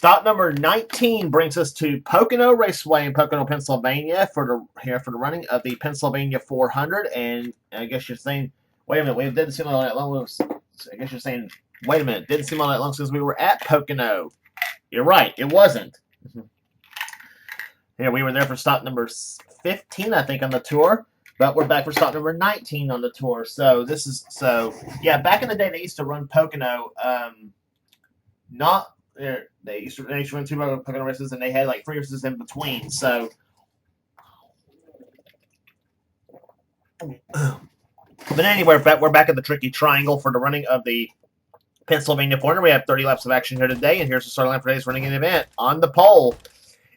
Stop number 19 brings us to Pocono Raceway in Pocono, Pennsylvania for the running of the Pennsylvania 400. And I guess you're saying, wait a minute, it didn't seem all that long. I guess you're saying, wait a minute, didn't seem all that long since we were at Pocono. You're right, it wasn't. Yeah, we were there for stop number 15, I think, on the tour. But we're back for stop number 19 on the tour. Yeah, back in the day, they used to run Pocono. They used to run two Pocono races, and they had like 3 races in between. So, but anyway, we're back at the Tricky Triangle for the running of the Pennsylvania 400. We have 30 laps of action here today, and here's the start line for today's running event. On the pole,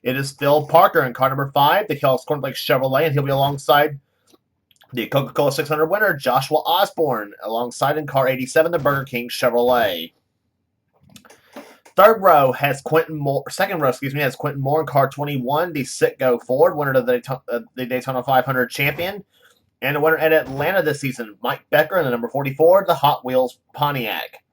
it is Phil Parker in car number 5, the Kellogg's Cornflakes Chevrolet, and he'll be alongside the Coca-Cola 600 winner, Joshua Osborne, alongside in car 87, the Burger King Chevrolet. Second row has Quentin Moore in car 21, the Citgo Ford, winner of the Daytona 500 champion, and the winner at Atlanta this season, Mike Becker, in the number 44, the Hot Wheels Pontiac.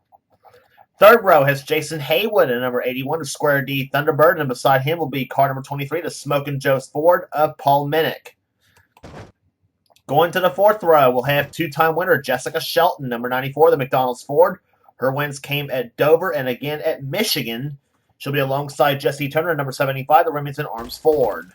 Third row has Jason Haywood in number 81, the Square D Thunderbird, and beside him will be car number 23, the Smokin' Joe's Ford of Paul Minnick. Going to the fourth row, we'll have two-time winner Jessica Shelton, number 94, the McDonald's Ford. Her wins came at Dover and again at Michigan. She'll be alongside Jesse Turner, number 75, the Remington Arms Ford.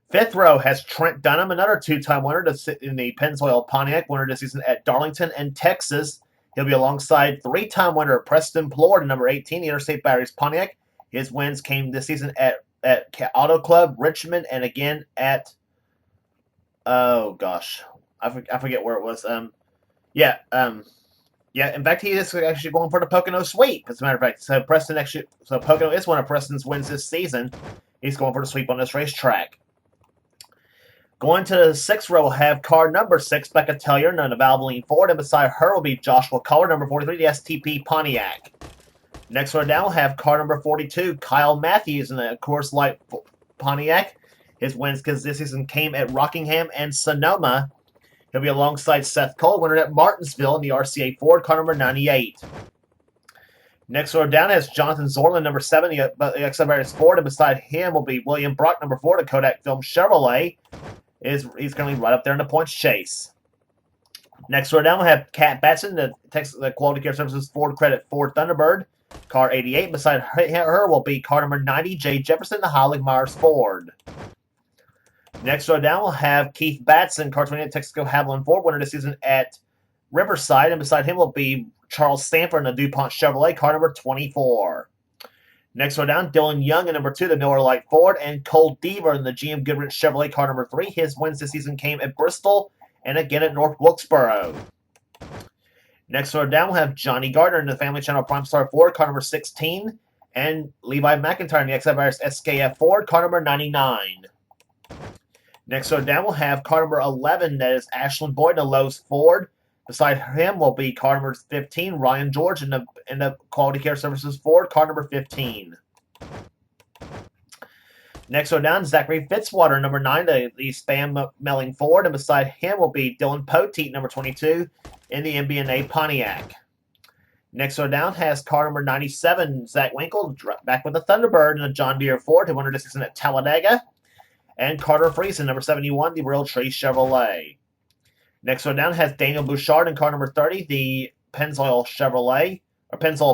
Fifth row has Trent Dunham, another two-time winner in the Pennzoil Pontiac, winner this season at Darlington and Texas. He'll be alongside three-time winner Preston Plord, number 18, the Interstate Batteries Pontiac. His wins came this season at Auto Club, Richmond, and again at oh gosh, I forget where it was. In fact, he is actually going for the Pocono sweep, as a matter of fact. So Pocono is one of Preston's wins this season. He's going for the sweep on this racetrack. Going to the sixth row, we'll have car number 6, Becca Tellier, in the Valvoline Ford, and beside her will be Joshua Culler, number 43, the STP Pontiac. Next row down, we'll have car number 42, Kyle Matthews, in the Coors Light Pontiac. His wins this season came at Rockingham and Sonoma. He'll be alongside Seth Cole, winner at Martinsville in the RCA Ford, car number 98. Next row down has Jonathan Zorlin, number 7, the XLBaris Ford, and beside him will be William Brock, number 4, the Kodak Film Chevrolet. He's currently right up there in the points chase. Next row down we'll have Kat Batson, the Quality Care Services Ford Credit Ford Thunderbird, car 88. Beside her will be car number 90, Jay Jefferson, the Hollig Myers Ford. Next row down, we'll have Keith Batson, car 28, Texaco Haviland Ford, winner this season at Riverside, and beside him will be Charles Stanford in the DuPont Chevrolet, car number 24. Next row down, Dylan Young in number 2, the Miller Lite Ford, and Cole Deaver in the GM Goodrich Chevrolet, car number 3. His wins this season came at Bristol and again at North Wilkesboro. Next row down, we'll have Johnny Gardner in the Family Channel Prime Star Ford, car number 16, and Levi McIntyre in the XFIRS SKF Ford, car number 99. Next row down, we'll have car number 11, that is Ashland Boyd in the Lowe's Ford. Beside him will be car number 15, Ryan George in the Quality Care Services Ford, car number 15. Next row down, Zachary Fitzwater, number 9, the Spam Melling Ford, and beside him will be Dylan Poteet, number 22, in the MB&A Pontiac. Next row down has car number 97, Zach Winkle, back with the Thunderbird in the John Deere Ford, who won this season at Talladega. And Carter Friesen, number 71, the Real Tree Chevrolet. Next row down has Daniel Bouchard in car number 30, the Pennzoil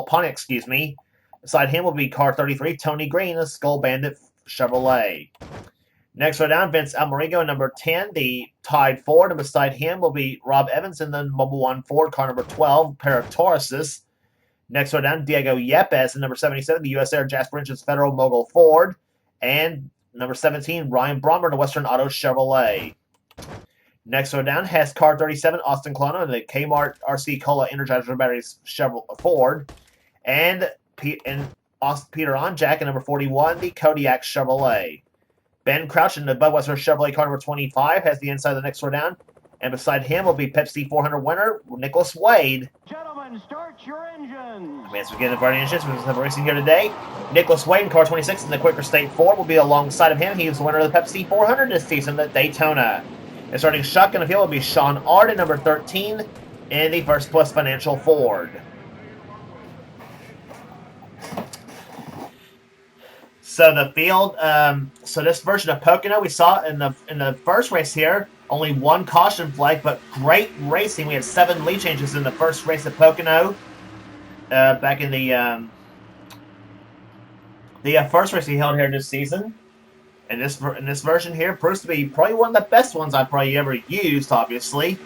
Pontiac, excuse me. Beside him will be car 33, Tony Green, the Skull Bandit Chevrolet. Next row down, Vince Almarigo, number 10, the Tide Ford, and beside him will be Rob Evans in the Mobile One Ford, car number 12, pair of Tauruses. Next row down, Diego Yepes in number 77, the U.S. Air Jasper Engines Federal Mogul Ford, and number 17, Ryan Brommer in the Western Auto Chevrolet. Next row down has car 37, Austin Colonna in the Kmart RC Cola Energizer Batteries Ford, and Peter Onjack in number 41, the Kodiak Chevrolet. Ben Crouch in the Budweiser Chevrolet car number 25 has the inside of the next row down, and beside him will be Pepsi 400 winner Nicholas Wade. Gentlemen, start your engines. As we get into the engines, we're going to racing here today. Nicholas Wade in car 26 in the Quaker State Ford will be alongside of him. He is the winner of the Pepsi 400 this season at Daytona. And starting shotgun in the field will be Sean Arden, number 13, in the First Plus Financial Ford. So the field, so this version of Pocono we saw in the first race here, only one caution flag, but great racing. We had 7 lead changes in the first race of Pocono, back in the first race he held here this season. And this version here proves to be probably one of the best ones I've probably ever used, obviously.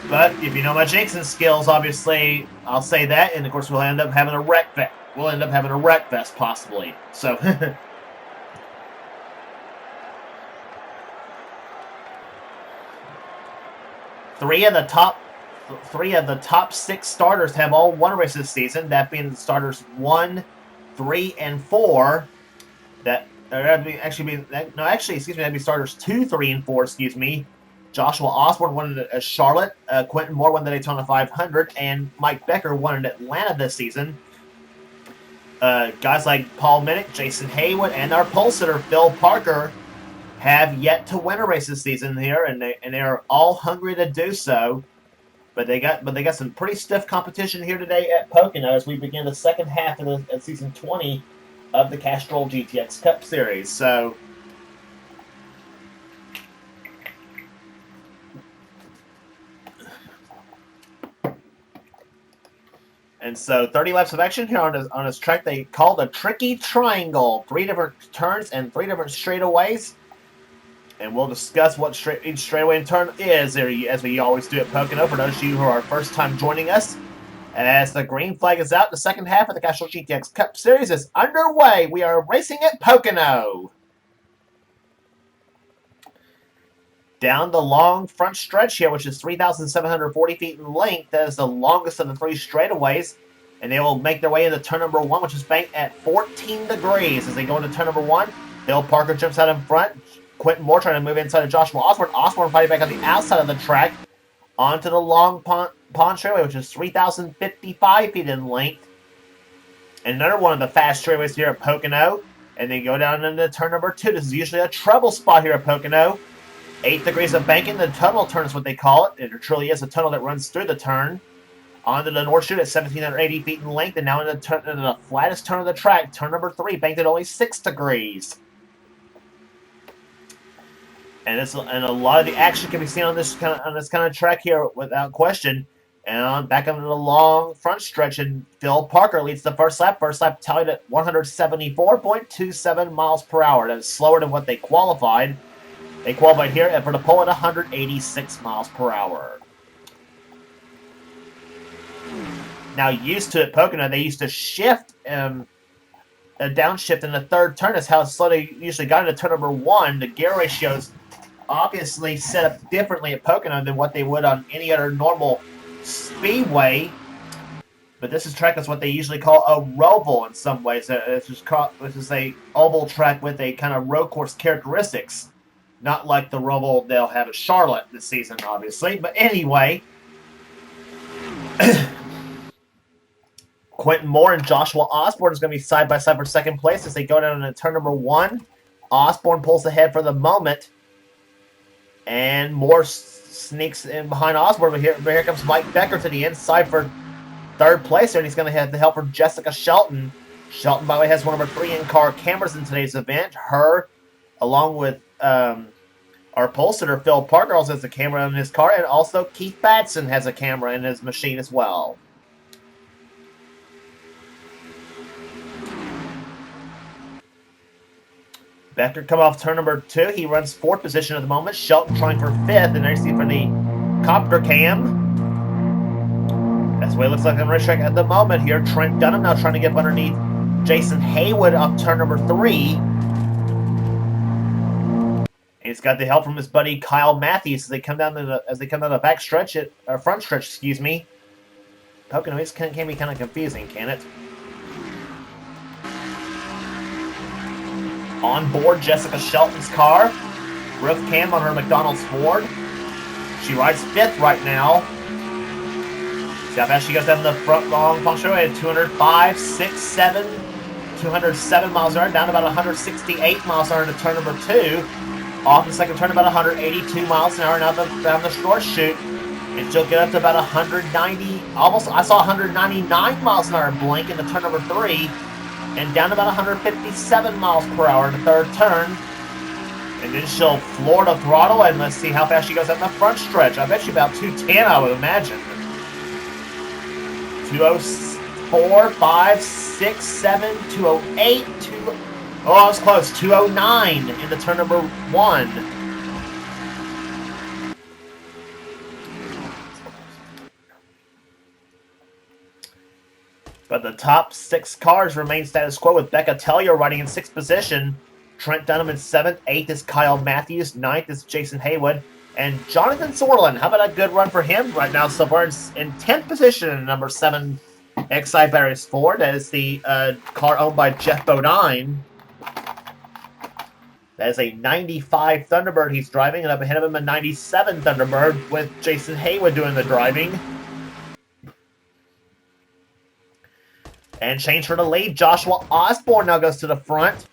But if you know my jinxing skills, obviously, I'll say that, and of course we'll end up having a wreck vest. We'll end up having a wreck vest, possibly. So, three of the top 6 starters have all won a race this season. That being the starters 1, 3, and 4. That'd be starters 2, 3, and 4. Excuse me. Joshua Osborne won at Charlotte. Quentin Moore won the Daytona 500, and Mike Becker won in Atlanta this season. Guys like Paul Minnick, Jason Haywood, and our pole sitter Phil Parker have yet to win a race this season here, and they are all hungry to do so. But they got some pretty stiff competition here today at Pocono as we begin the second half of season 20 of the Castrol GTX Cup Series. So, and so 30 laps of action here on this track they call the Tricky Triangle. 3 different turns and 3 different straightaways. And we'll discuss what each straightaway and turn is, as we always do at Pocono, for those of you who are first time joining us. As the green flag is out, the second half of the Castrol GTX Cup Series is underway. We are racing at Pocono. Down the long front stretch here, which is 3,740 feet in length, that is the longest of the 3 straightaways. And they will make their way into turn number 1, which is banked at 14 degrees. As they go into turn number 1, Bill Parker jumps out in front. Quentin Moore trying to move inside of Joshua Osborne. Osborne fighting back on the outside of the track onto the long pond straightaway, which is 3,055 feet in length. And another one of the fast straightaways here at Pocono. And they go down into turn number 2. This is usually a trouble spot here at Pocono. 8 degrees of banking. The tunnel turn is what they call it. It truly is a tunnel that runs through the turn. Onto the North Chute at 1,780 feet in length. And now into the flattest turn of the track, turn number 3, banked at only 6 degrees. And a lot of the action can be seen on this kind of track here without question. And back into the long front stretch, and Phil Parker leads the first lap. First lap tallied at 174.27 miles per hour. That is slower than what they qualified. They qualified here for the pole at 186 miles per hour. Now, used to at Pocono, they used to shift a downshift in the third turn. That's how slow they usually got into turn number 1. The gear ratios obviously set up differently at Pocono than what they would on any other normal speedway. But this is track that's what they usually call a roval in some ways. This is a oval track with a kind of road course characteristics. Not like the roval they'll have at Charlotte this season, obviously. But anyway, Quentin Moore and Joshua Osborne is going to be side by side for second place as they go down into turn number 1. Osborne pulls ahead for the moment. And Moore sneaks in behind Osborne, but here comes Mike Becker to the inside for third place, and he's going to have the help from Jessica Shelton. Shelton, by the way, has one of our 3 in-car cameras in today's event. Her, along with our pole sitter, Phil Parker, also has a camera in his car, and also Keith Batson has a camera in his machine as well. Becker come off turn number 2. He runs 4th position at the moment. Shelton trying for 5th, and there you see for the copter cam. That's the way it looks like on the racetrack at the moment here. Trent Dunham now trying to get up underneath Jason Haywood off turn number 3. And he's got the help from his buddy Kyle Matthews as they come down the back stretch front stretch, excuse me. Pocono can be kind of confusing, can it? On board Jessica Shelton's car. Roof cam on her McDonald's Ford. She rides 5th right now. See how fast she goes down the front long function at 205, 6, 7, 207 miles an hour, down to about 168 miles an hour into turn number 2. Off the second turn, about 182 miles an hour down the short chute. And she'll get up to about 190, almost, I saw 199 miles an hour blink into turn number 3. and down about 157 miles per hour in the third turn. And then she'll floor the throttle, and let's see how fast she goes out in the front stretch. I bet you about 210, I would imagine. 204, 5, 6, 7, 208, 2... Oh, I was close. 209 in the turn number 1. But the top 6 cars remain status quo, with Becca Tellier riding in 6th position. Trent Dunham in 7th. 8th is Kyle Matthews. 9th is Jason Haywood. And Jonathan Sorlin, how about a good run for him right now? So far in 10th position in number 7 Exide Barris Ford. That is the car owned by Jeff Bodine. That is a 95 Thunderbird he's driving, and up ahead of him a 97 Thunderbird with Jason Haywood doing the driving. And change for the lead. Joshua Osborne now goes to the front.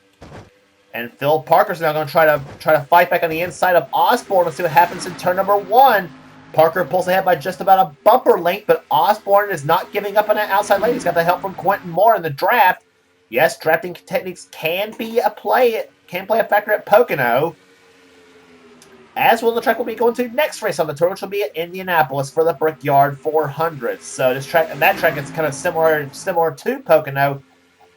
And Phil Parker's now going to try to fight back on the inside of Osborne. Let's see what happens in turn number 1. Parker pulls ahead by just about a bumper length, but Osborne is not giving up on that outside lane. He's got the help from Quentin Moore in the draft. Yes, drafting techniques can play a factor at Pocono. As will the track we'll be going to next race on the tour, which will be at Indianapolis for the Brickyard 400. So that track is kind of similar to Pocono,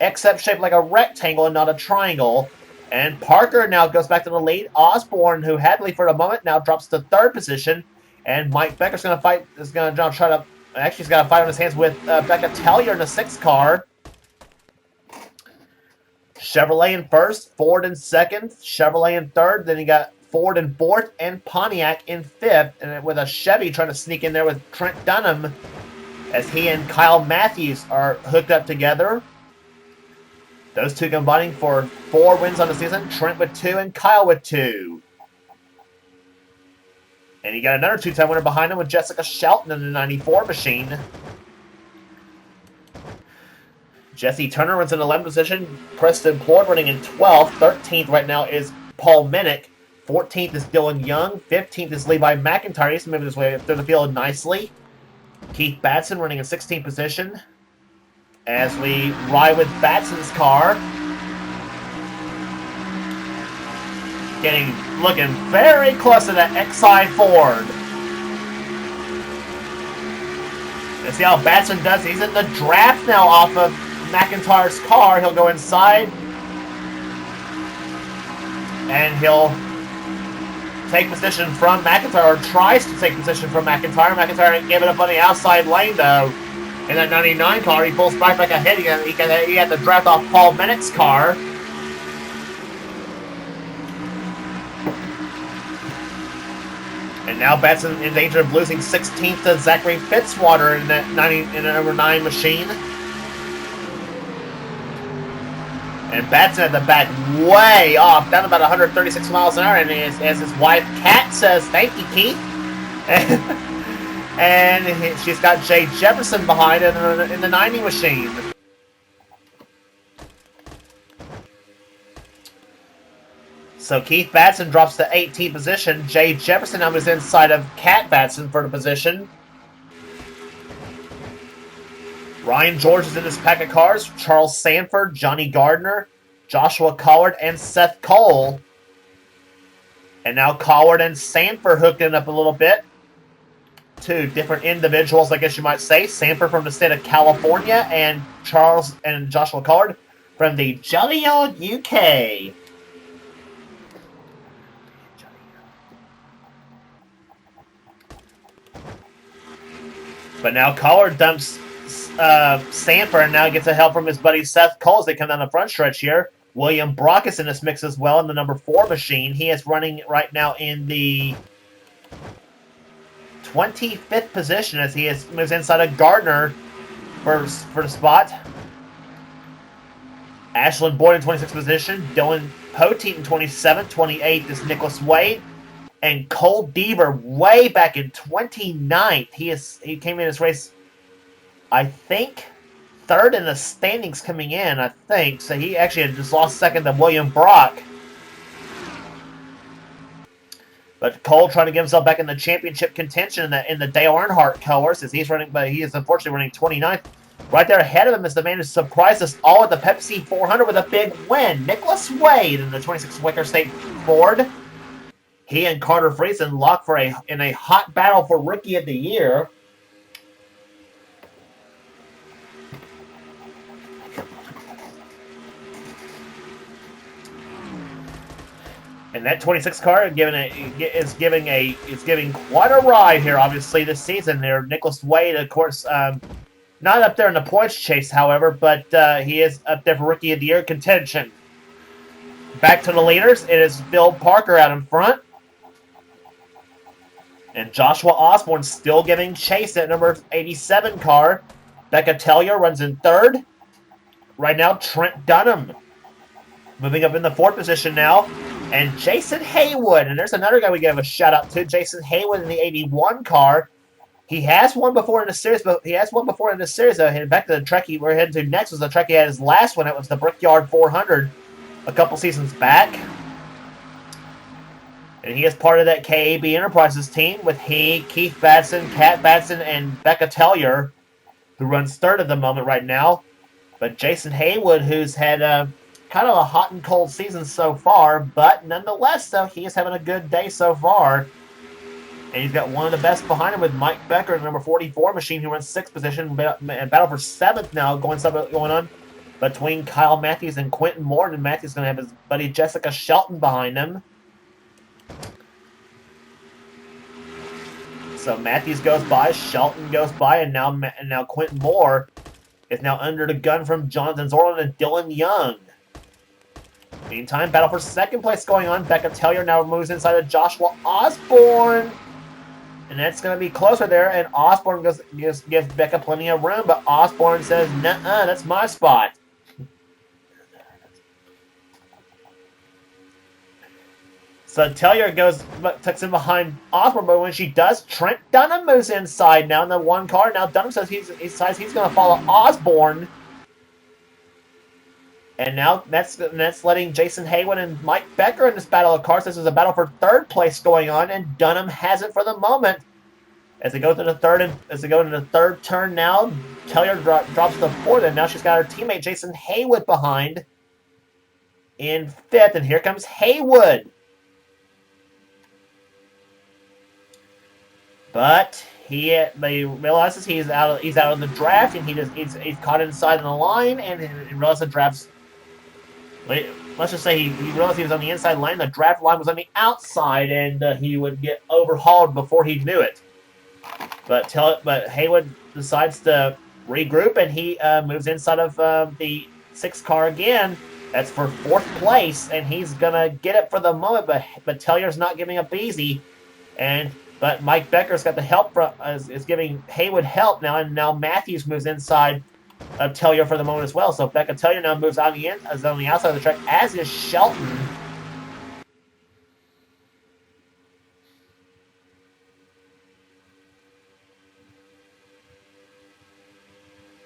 except shaped like a rectangle and not a triangle. And Parker now goes back to the lead. Osborne, who had the lead for a moment, now drops to 3rd position. And Mike Becker's going to fight. He's got to fight on his hands with Becca Tellier in the 6th car. Chevrolet in 1st, Ford in 2nd, Chevrolet in 3rd. Then you got Ford in 4th and Pontiac in 5th. And with a Chevy trying to sneak in there with Trent Dunham, as he and Kyle Matthews are hooked up together. Those two combining for 4 wins on the season. Trent with 2 and Kyle with 2. And you got another 2-time winner behind him with Jessica Shelton in the 94 machine. Jesse Turner runs in 11th position. Preston Plord running in 12th. 13th right now is Paul Minnick. 14th is Dylan Young. 15th is Levi McIntyre. He's moving his way through the field nicely. Keith Batson running in 16th position. As we ride with Batson's car. Looking very close to that Exide Ford. Let's see how Batson does. He's in the draft now off of McIntyre's car. He'll go inside. And he'll take position from McIntyre, or tries to take position from McIntyre. McIntyre gave it up on the outside lane, though. In that 99 car, he pulls right back ahead. He had to draft off Paul Minnick's car. And now Batson in danger of losing 16th to Zachary Fitzwater in that number 9 machine. And Batson at the back, way off, down about 136 miles an hour. And as his wife, Kat, says, "Thank you, Keith." And she's got Jay Jefferson behind in the 90 machine. So Keith Batson drops to 18th position. Jay Jefferson now is inside of Kat Batson for the position. Ryan George is in this pack of cars. Charles Sanford, Johnny Gardner, Joshua Collard, and Seth Cole. And now Collard and Sanford hooked it up a little bit. 2 different individuals, I guess you might say. Sanford from the state of California, and Charles and Joshua Collard from the jolly old UK. But now Collard dumps Sanford, and now gets the help from his buddy Seth Cole as they come down the front stretch here. William Brock is in this mix as well in the number 4 machine. He is running right now in the 25th position as he moves inside of Gardner for the spot. Ashland Boyd in 26th position. Dylan Poteet in 27th. 28th is Nicholas Wade. And Cole Deaver way back in 29th. He came in this race, I think, 3rd in the standings coming in, I think. So he actually had just lost 2nd to William Brock. But Cole trying to get himself back in the championship contention in the Dale Earnhardt colors, as he is unfortunately running 29th. Right there ahead of him is the man who surprised us all at the Pepsi 400 with a big win. Nicholas Wade in the 26 Wicker State Ford. He and Carter Friesen locked in a hot battle for Rookie of the Year. And that 26 car is giving quite a ride here, obviously, this season. There, Nicholas Wade, of course, not up there in the points chase, however, but he is up there for Rookie of the Year contention. Back to the leaders, it is Phil Parker out in front. And Joshua Osborne still giving chase at number 87 car. Becca Tellier runs in third. Right now, Trent Dunham moving up in the fourth position now. And Jason Haywood, and there's another guy we give a shout out to, Jason Haywood in the 81 car. He has won before in the series, though. Heading back to the track we're heading to next was the track he had his last one. It was the Brickyard 400 a couple seasons back. And he is part of that KAB Enterprises team with Keith Batson, Kat Batson, and Becca Tellier, who runs third at the moment right now. But Jason Haywood, who's had kind of a hot and cold season so far, but nonetheless, though, he is having a good day so far. And he's got one of the best behind him with Mike Becker, the number 44 machine, who runs 6th position, and battle for 7th now, going on between Kyle Matthews and Quentin Moore. And Matthews is going to have his buddy Jessica Shelton behind him. So Matthews goes by, Shelton goes by, and now Quentin Moore is now under the gun from Jonathan Zorlin and Dylan Young. Meantime, battle for second place going on. Becca Tellier now moves inside of Joshua Osborne. And that's going to be closer there. And Osborne gives Becca plenty of room. But Osborne says, nuh-uh, that's my spot. So Tellier tucks in behind Osborne. But when she does, Trent Dunham moves inside now in the one car. Now Dunham says he's going to follow Osborne. And now that's letting Jason Haywood and Mike Becker in this battle of cars. This is a battle for third place going on, and Dunham has it for the moment. As they go to the third turn now, Tellier drops to fourth, and now she's got her teammate Jason Haywood behind in fifth, and here comes Haywood. But he realizes he's out of the draft, and he's caught inside the line, and he realizes the draft's. Let's just say he realized he was on the inside line. The draft line was on the outside, and he would get overhauled before he knew it. But Haywood decides to regroup, and he moves inside of the 6th car again. That's for 4th place, and he's gonna get it for the moment. But Tellier's not giving up easy, but Mike Becker's got the help is giving Haywood help now, and now Matthews moves inside of Tellier for the moment as well. So Becca Tellier now moves on the outside of the track, as is Shelton.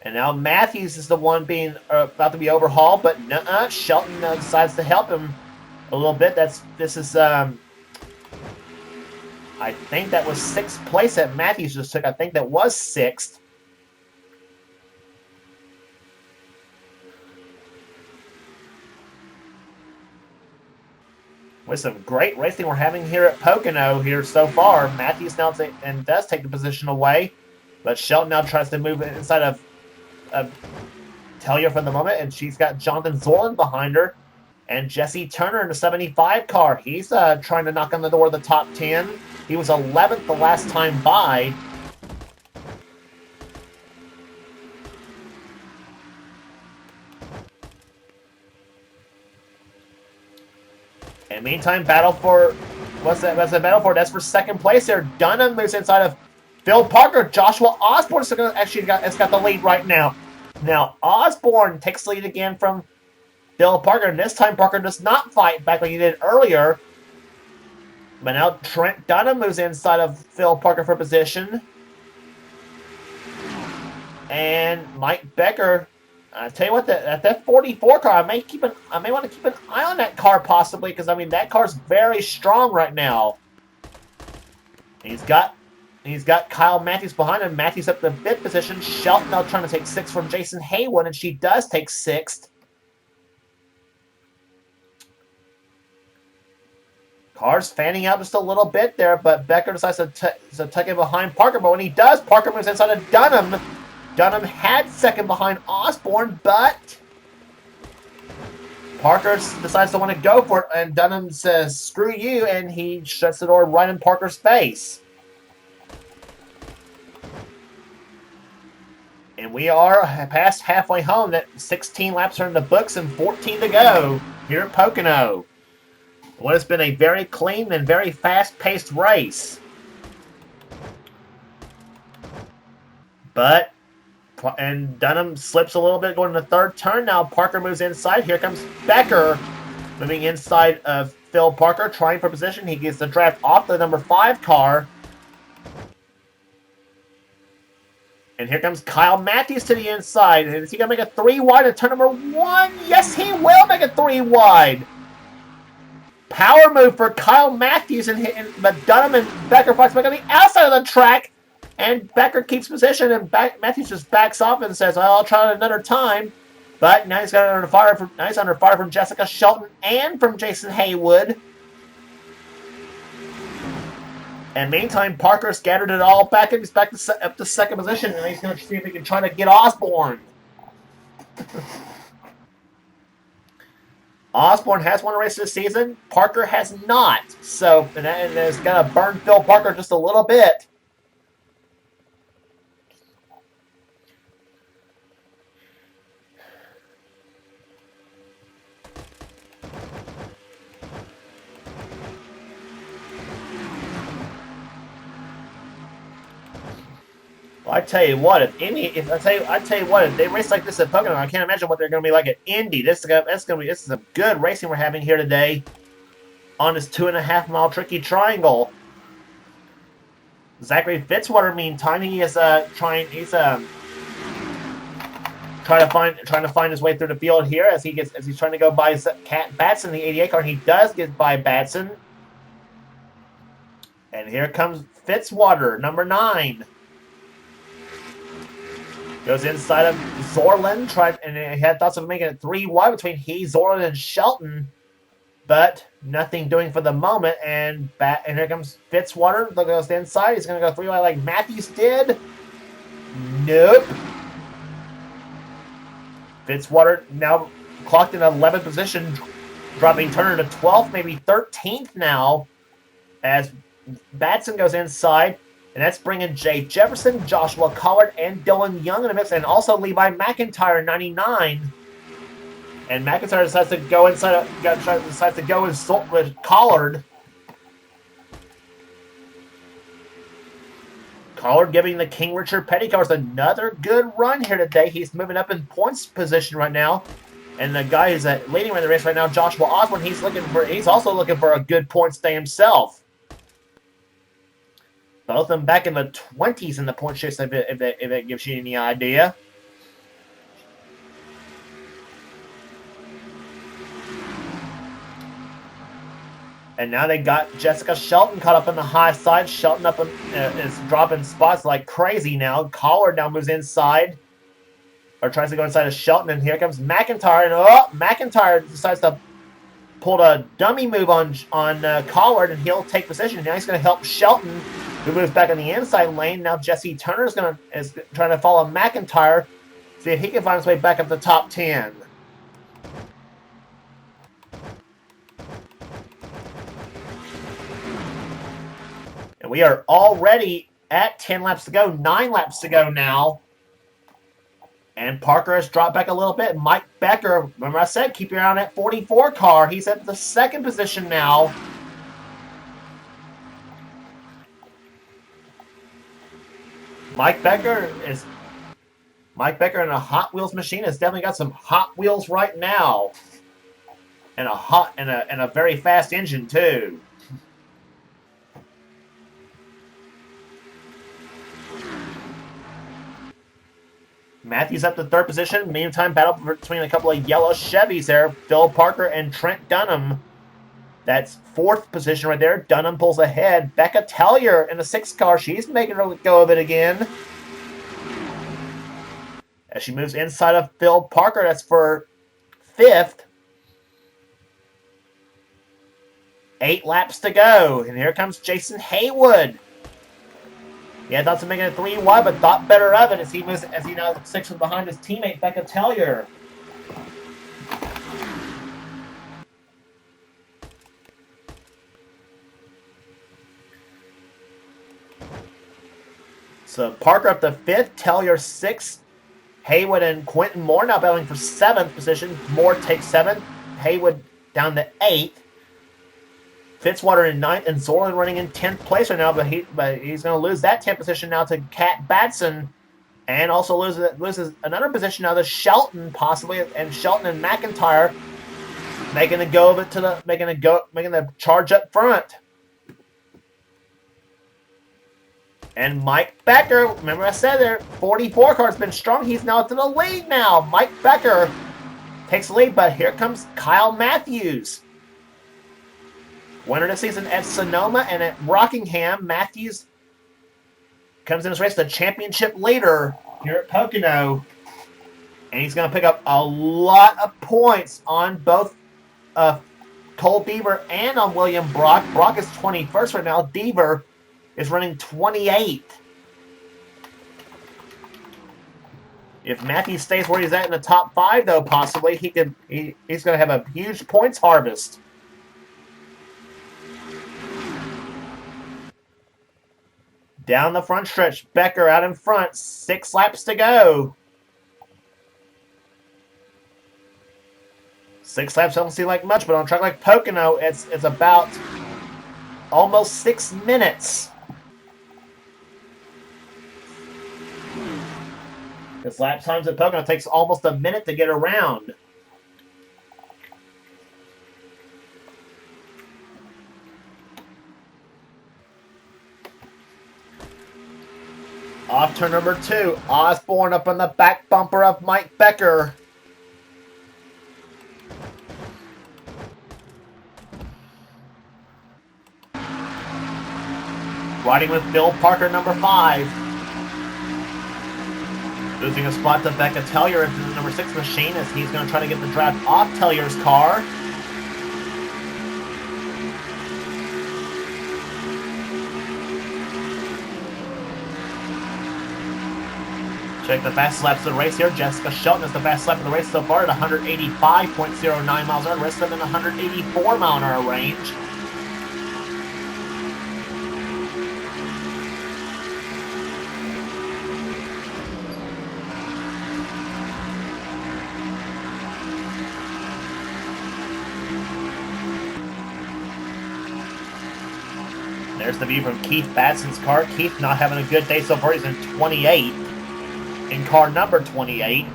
And now Matthews is the one being about to be overhauled, but nuh-uh, Shelton decides to help him a little bit. I think that was 6th place that Matthews just took. I think that was 6th. With some great racing we're having here at Pocono here so far. Matthews now does take the position away, but Shelton now tries to move inside of Tellier for the moment, and she's got Jonathan Zorlin behind her, and Jesse Turner in the 75 car. He's trying to knock on the door of the top 10. He was 11th the last time by. And meantime, battle for what's that battle for? That's for second place there. Dunham moves inside of Phil Parker. Joshua Osborne has got the lead right now. Now Osborne takes the lead again from Phil Parker, and this time Parker does not fight back like he did earlier. But now Trent Dunham moves inside of Phil Parker for position. And Mike Becker, I tell you what, that 44 car, I may want to keep an eye on that car possibly, because I mean that car's very strong right now. And he's got He's got Kyle Matthews behind him. Matthews up the 5th position. Shelton now trying to take 6th from Jason Haywood, and she does take 6th. Cars fanning out just a little bit there, but Becker decides to tuck in behind Parker. But when he does, Parker moves inside of Dunham. Dunham had 2nd behind Osborne, but Parker decides to want to go for it, and Dunham says, "Screw you," and he shuts the door right in Parker's face. And we are past halfway home. That 16 laps are in the books and 14 to go here at Pocono. What has been a very clean and very fast-paced race. And Dunham slips a little bit going to the 3rd turn. Now Parker moves inside. Here comes Becker moving inside of Phil Parker, trying for position. He gets the draft off the number 5 car. And here comes Kyle Matthews to the inside. Is he going to make a 3 wide at turn number 1? Yes, he will make a 3 wide. Power move for Kyle Matthews, but Dunham and Becker fights back on the outside of the track. And Becker keeps position, and Matthews just backs off and says, "Well, I'll try it another time." But now he's under fire from Jessica Shelton and from Jason Haywood. And meantime, Parker scattered it all back, and he's back up to 2nd position, and he's going to see if he can try to get Osborne. Osborne has won a race this season. Parker has not. So, and it's going to burn Phil Parker just a little bit. Well, I tell you what, if they race like this at Pocono, I can't imagine what they're going to be like at Indy. This is a good racing we're having here today on this 2.5-mile tricky triangle. Zachary Fitzwater, meantime, he is trying to find his way through the field here as he's trying to go by Batson, the 88 car. And he does get by Batson, and here comes Fitzwater, number 9. Goes inside of Zorlin, and he had thoughts of making it 3 wide between Zorlin, and Shelton, but nothing doing for the moment. And here comes Fitzwater. Look, goes inside. He's going to go 3 wide like Matthews did. Nope. Fitzwater now clocked in 11th position, dropping Turner to 12th, maybe 13th now, as Batson goes inside. And that's bringing Jay Jefferson, Joshua Collard, and Dylan Young in the mix, and also Levi McIntyre in 99. And McIntyre decides to go inside. Decides to go with Collard. Collard giving the King Richard Petty cars another good run here today. He's moving up in points position right now. And the guy who's leading in the race right now, Joshua Osborne, he's also looking for a good points day himself. Both of them back in the 20s in the point chase, if that gives you any idea. And now they got Jessica Shelton caught up on the high side. Shelton is dropping spots like crazy now. Collard now moves inside, or tries to go inside of Shelton. And here comes McIntyre, and McIntyre decides to pull a dummy move on Collard, and he'll take position. Now he's going to help Shelton, who moves back on the inside lane. Now Jesse Turner is trying to follow McIntyre, see if he can find his way back up the top 10. And we are already at 10 laps to go, 9 laps to go now. And Parker has dropped back a little bit. Mike Becker, remember I said, keep your eye on that 44 car. He's at the 2nd position now. Mike Becker in a Hot Wheels machine has definitely got some Hot Wheels right now, and a very fast engine too. Matthews up to 3rd position. Meantime, battle between a couple of yellow Chevys there. Phil Parker and Trent Dunham. That's 4th position right there. Dunham pulls ahead. Becca Tellier in the 6th car. She's making a go of it again. As she moves inside of Phil Parker, that's for 5th. 8 laps to go. And here comes Jason Haywood. He had thoughts of making it 3 wide, but thought better of it as he now 6 behind his teammate Becca Tellier. So Parker up to 5th, Tellier 6th. Haywood and Quentin Moore now battling for 7th position. Moore takes 7th. Haywood down to 8th. Fitzwater in 9th, and Zorlin running in 10th place right now, but he's going to lose that 10th position now to Kat Batson, and also loses another position now to Shelton possibly, and Shelton and McIntyre making a go of it making the charge up front. And Mike Becker, remember I said there, 44 car's been strong. He's now to the lead now. Mike Becker takes the lead, but here comes Kyle Matthews. Winner this season at Sonoma and at Rockingham. Matthews comes in this race the championship leader here at Pocono. And he's going to pick up a lot of points on both Cole Deaver and on William Brock. Brock is 21st right now. Deaver is running 28th. If Matthews stays where he's at in the top 5, though, possibly, he's going to have a huge points harvest. Down the front stretch, Becker out in front, 6 laps to go. 6 laps don't seem like much, but on a track like Pocono, it's about almost 6 minutes. Because lap times at Pocono takes almost a minute to get around. Off turn number 2, Osborne up on the back bumper of Mike Becker. Riding with Bill Parker, number 5. Losing a spot to Becca Tellier into the number 6 machine as he's going to try to get the draft off Tellier's car. Check the fastest laps of the race here. Jessica Shelton is the fastest lap of the race so far at 185.09 miles an hour. The rest of them in 184 mile an hour range. There's the view from Keith Batson's car. Keith not having a good day so far. He's in 28. In car number 28.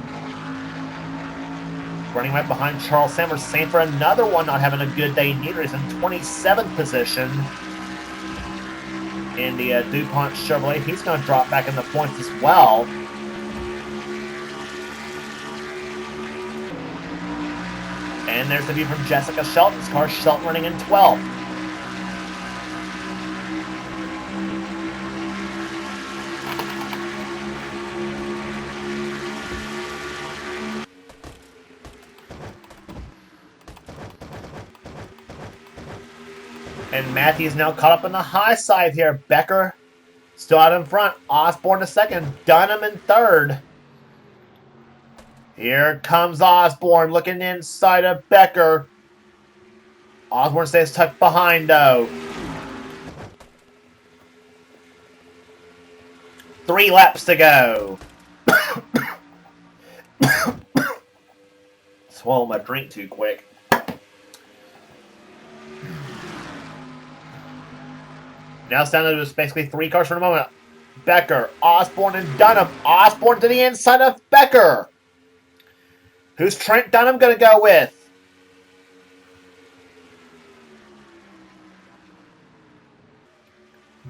Running right behind Charles Sanders. Same for another one not having a good day neither. He's in 27th position in the DuPont Chevrolet. He's going to drop back in the points as well. And there's the view from Jessica Shelton's car. Shelton running in 12th. And Matthews now caught up on the high side here. Becker still out in front. Osborne in second. Dunham in third. Here comes Osborne looking inside of Becker. Osborne stays tucked behind though. 3 laps to go. Swallow my drink too quick. Now it's down to just basically 3 cars for the moment. Becker, Osborne, and Dunham. Osborne to the inside of Becker. Who's Trent Dunham going to go with?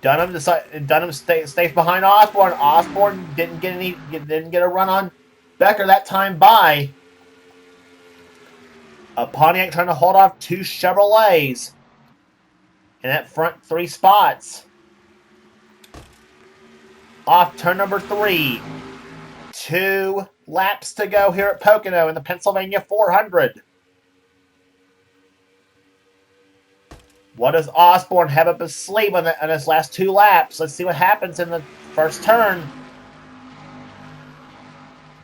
Dunham stays behind Osborne. Osborne didn't get a run on Becker that time by. A Pontiac trying to hold off 2 Chevrolets. in that front 3 spots. Off turn number 3. 2 laps to go here at Pocono in the Pennsylvania 400. What does Osborne have up his sleeve on his last 2 laps? Let's see what happens in the first turn.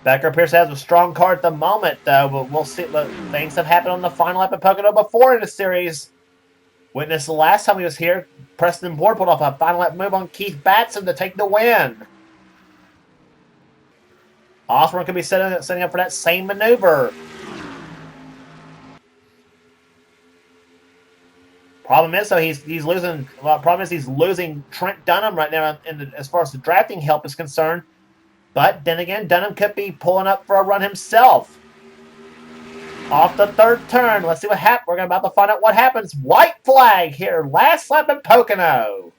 Becker appears to have a strong car at the moment, though, but we'll see. Things have happened on the final lap at Pocono before in the series. Witness the last time he was here, Preston Board pulled off a final lap move on Keith Batson to take the win. Osborne could be setting up for that same maneuver. Problem is, though, he's losing. Well, problem is he's losing Trent Dunham right now, as far as the drafting help is concerned. But then again, Dunham could be pulling up for a run himself. Off the 3rd turn. Let's see what happens. We're about to find out what happens. White flag here. Last lap at Pocono.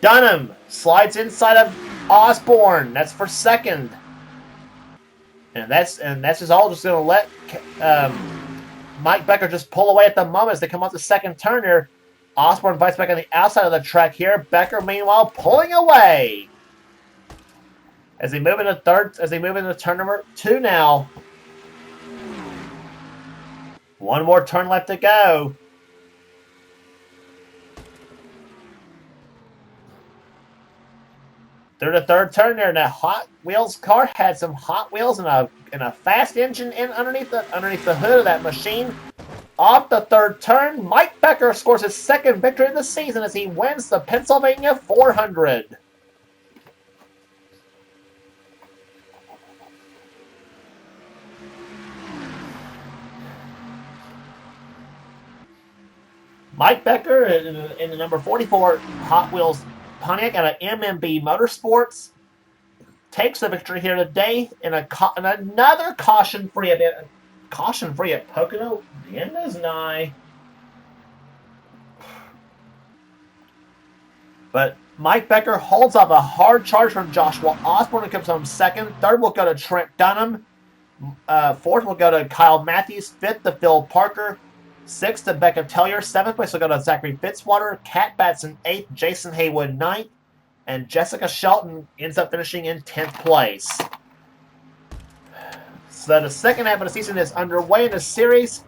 Dunham slides inside of Osborne. That's for 2nd. And that's just all just going to let Mike Becker just pull away at the moment as they come off the 2nd turn here. Osborne fights back on the outside of the track here. Becker, meanwhile, pulling away. As they move into turn number 2 now. One more turn left to go. Through the 3rd turn there, and that Hot Wheels car had some Hot Wheels and a fast engine underneath the hood of that machine. Off the 3rd turn, Mike Becker scores his 2nd victory of the season as he wins the Pennsylvania 400. Mike Becker in the number 44 Hot Wheels Pontiac out of MMB Motorsports takes the victory here today in another caution-free event. Caution-free at Pocono. The end is nigh. But Mike Becker holds up a hard charge from Joshua Osborne and comes home 2nd. 3rd will go to Trent Dunham. 4th will go to Kyle Matthews. 5th to Phil Parker. 6th to Becca Tellier. 7th place will go to Zachary Fitzwater. Kat Batson 8th. Jason Haywood 9th. And Jessica Shelton ends up finishing in 10th place. So the 2nd half of the season is underway in the series.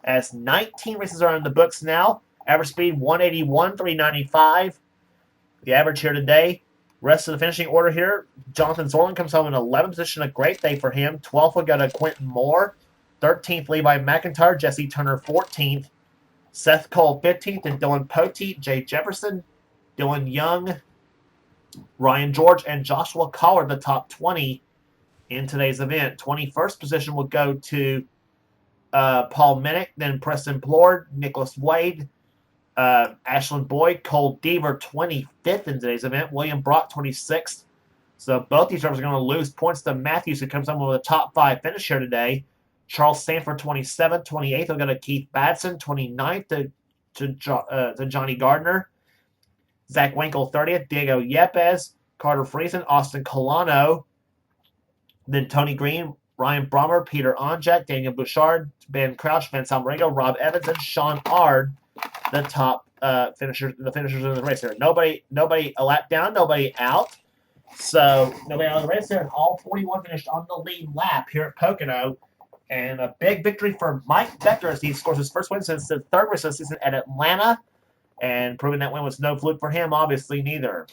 As 19 races are in the books now. Average speed 181, 395. The average here today. Rest of the finishing order here. Jonathan Zorlin comes home in 11th position. A great day for him. 12th will go to Quentin Moore. 13th, Levi McIntyre. Jesse Turner, 14th. Seth Cole, 15th. And Dylan Poteet, Jay Jefferson, Dylan Young, Ryan George, and Joshua Collard, the top 20 in today's event. 21st position will go to Paul Minnick, then Preston Plord, Nicholas Wade, Ashlyn Boyd, Cole Deaver, 25th in today's event. William Brock, 26th. So both these drivers are going to lose points to Matthews, who comes home with a top 5 finish here today. Charles Sanford, 27th. 28th will go to Keith Batson. 29th to Johnny Gardner. Zach Winkle, 30th. Diego Yepes, Carter Friesen, Austin Colano. Then Tony Green, Ryan Brommer, Peter Onjak, Daniel Bouchard, Ben Crouch, Vince Almerego, Rob Evans, and Sean Ard, the top finishers in the race here. Nobody a lap down, nobody out. So nobody out of the race here. All 41 finished on the lead lap here at Pocono. And a big victory for Mike Becker as he scores his first win since the 3rd race of the season at Atlanta. And proving that win was no fluke for him, obviously neither.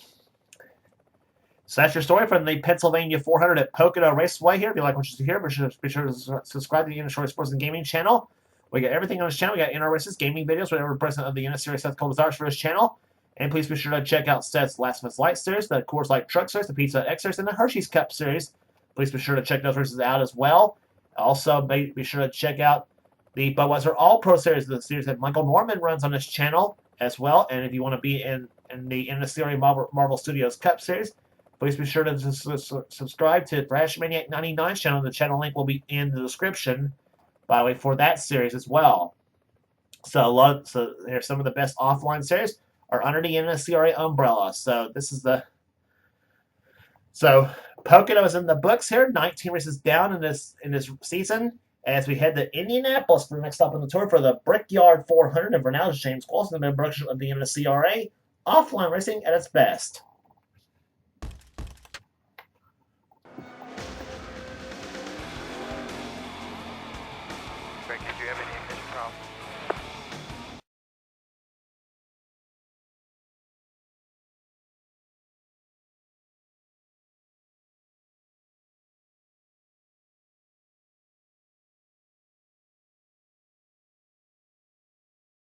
So that's your story from the Pennsylvania 400 at Pocono Raceway here. If you like what you see here, be sure to subscribe to the NNSCRA Sports and Gaming channel. We got everything on this channel. We got NR races, gaming videos, whatever president of the NNSCRA Seth Cole desires for this channel. And please be sure to check out Seth's Last Minute Light Series, the Coors Light Truck Series, the Pizza X Series, and the Hershey's Cup Series. Please be sure to check those races out as well. Also, be sure to check out the Budweiser All-Pro Series, the series that Michael Norman runs on this channel as well. And if you want to be in the NNSCRA Marvel Studios Cup Series, please be sure to subscribe to Thrash Maniac 99's channel. The channel link will be in the description, by the way, for that series as well. So here's some of the best offline series are under the NNSCRA umbrella. So this is So Pocono is in the books here. 19 races down in this season. As we head to Indianapolis for the next stop on the tour for the Brickyard 400 of Ronaldo James Wilson, the production of the NNSCRA. Offline racing at its best.